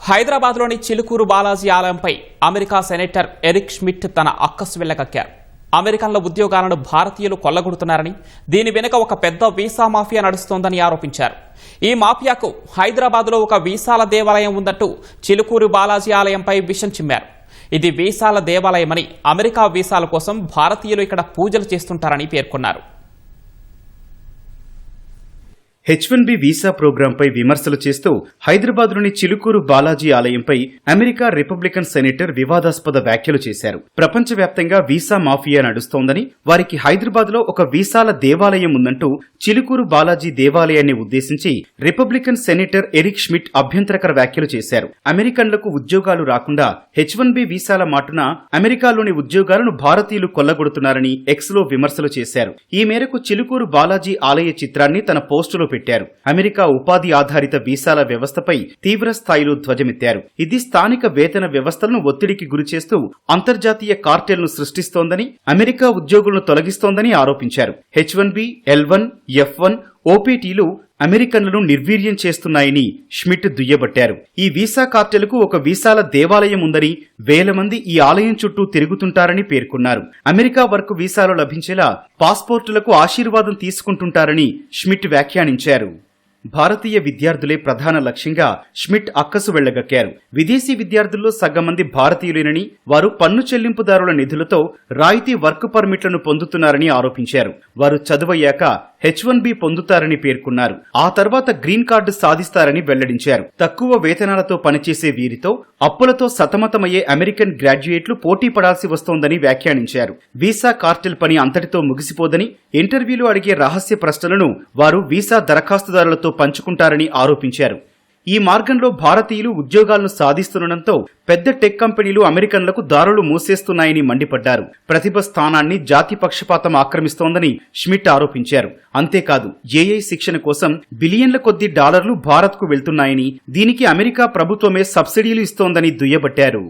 హైదరాబాద్లోని చిలుకూరు బాలాజీ ఆలయంపై America senator Eric Schmitt తన అక్కసు వెళ్లగక్కారు. అమెరికన్ల ఉద్యోగాలను భారతీయులు కొల్లగొడుతున్నారని, దీని వెనుక ఒక పెద్ద వీసా మాఫియా నడుస్తోందని ఆరోపించారు. ఈ మాఫియాకు హైదరాబాద్లో ఒక వీసాల దేవాలయం ఉందంటూ చిలుకూరు బాలాజీ ఆలయంపై విషం చిమ్మారు. ఇది వీసాల దేవాలయమని, అమెరికా వీసాల కోసం భారతీయులు ఇక్కడ పూజలు చేస్తుంటారని పేర్కొన్నారు. H1B వీసా ప్రోగ్రాంపై విమర్శలు చేస్తూ హైదరాబాద్లోని చిలుకూరు బాలాజీ ఆలయంపై అమెరికా రిపబ్లికన్ సెనేటర్ వివాదాస్పద వ్యాఖ్యలు చేశారు. ప్రపంచవ్యాప్తంగా వీసా మాఫియా నడుస్తోందని, వారికి హైదరాబాద్లో ఒక వీసాల దేవాలయం ఉందంటూ చిలుకూరు బాలాజీ దేవాలయాన్ని ఉద్దేశించి రిపబ్లికన్ సెనేటర్ ఎరిక్ షమిట్ అభ్యంతరకర వ్యాఖ్యలు చేశారు. అమెరికన్లకు ఉద్యోగాలు రాకుండా H1B వీసాల మాటున అమెరికాలోని ఉద్యోగాలను భారతీయులు కొల్లగొడుతున్నారని ఎక్స్లో విమర్శలు చేశారు. ఈ మేరకు చిలుకూరు బాలాజీ ఆలయ చిత్రాన్ని తన పోస్టులో పెట్టారు. అమెరికా ఉపాధి ఆధారిత వీసాల వ్యవస్థపై తీవ్ర స్థాయిలో ధ్వజమెత్తారు. ఇది స్థానిక వేతన వ్యవస్థలను ఒత్తిడికి గురిచేస్తూ అంతర్జాతీయ కార్టెల్ను సృష్టిస్తోందని, అమెరికా ఉద్యోగులను తొలగిస్తోందని ఆరోపించారు. H1B, L1, F1, OPTలు అమెరికన్లను నిర్వీర్యం చేస్తున్నాయని షమిట్ దుయ్యబట్టారు. ఈ వీసా కార్టెల్కు ఒక వీసాల దేవాలయం ఉందని, వేల మంది ఈ ఆలయం చుట్టూ తిరుగుతుంటారని పేర్కొన్నారు. అమెరికా వర్క్ వీసాలు లభించేలా పాస్పోర్టులకు ఆశీర్వాదం తీసుకుంటుంటారని షమిట్ వ్యాఖ్యానించారు. భారతీయ విద్యార్థులే ప్రధాన లక్ష్యంగా షమిట్ అక్కసు వెళ్లగక్కారు. విదేశీ విద్యార్థుల్లో సగం మంది భారతీయులేనని, వారు పన్ను చెల్లింపుదారుల నిధులతో రాయితీ వర్క్ పర్మిట్లను పొందుతున్నారని ఆరోపించారు. వారు చదువయ్యాక H1B పొందుతారని పేర్కొన్నారు. ఆ తర్వాత గ్రీన్ కార్డు సాధిస్తారని వెల్లడించారు. తక్కువ వేతనాలతో పనిచేసే వీరితో అప్పులతో సతమతమయ్యే అమెరికన్ గ్రాడ్యుయేట్లు పోటీ పడాల్సి వస్తోందని వ్యాఖ్యానించారు. వీసా కార్టెల్ పని అంతటితో ముగిసిపోదని, ఇంటర్వ్యూలో అడిగే రహస్య ప్రశ్నలను వారు వీసా దరఖాస్తుదారులతో పంచుకుంటారని ఆరోపించారు. ఈ మార్గంలో భారతీయులు ఉద్యోగాలను సాధిస్తుండటంతో పెద్ద టెక్ కంపెనీలు అమెరికన్లకు దారులు మూసేస్తున్నాయని మండిపడ్డారు. ప్రతిభ స్థానాన్ని జాతి పక్షపాతం ఆక్రమిస్తోందని షమిట్ ఆరోపించారు. అంతేకాదు, AI శిక్షణ కోసం బిలియన్ల కొద్దీ డాలర్లు భారత్కు వెళ్తున్నాయని, దీనికి అమెరికా ప్రభుత్వమే సబ్సిడీలు ఇస్తోందని దుయ్యబట్టారు.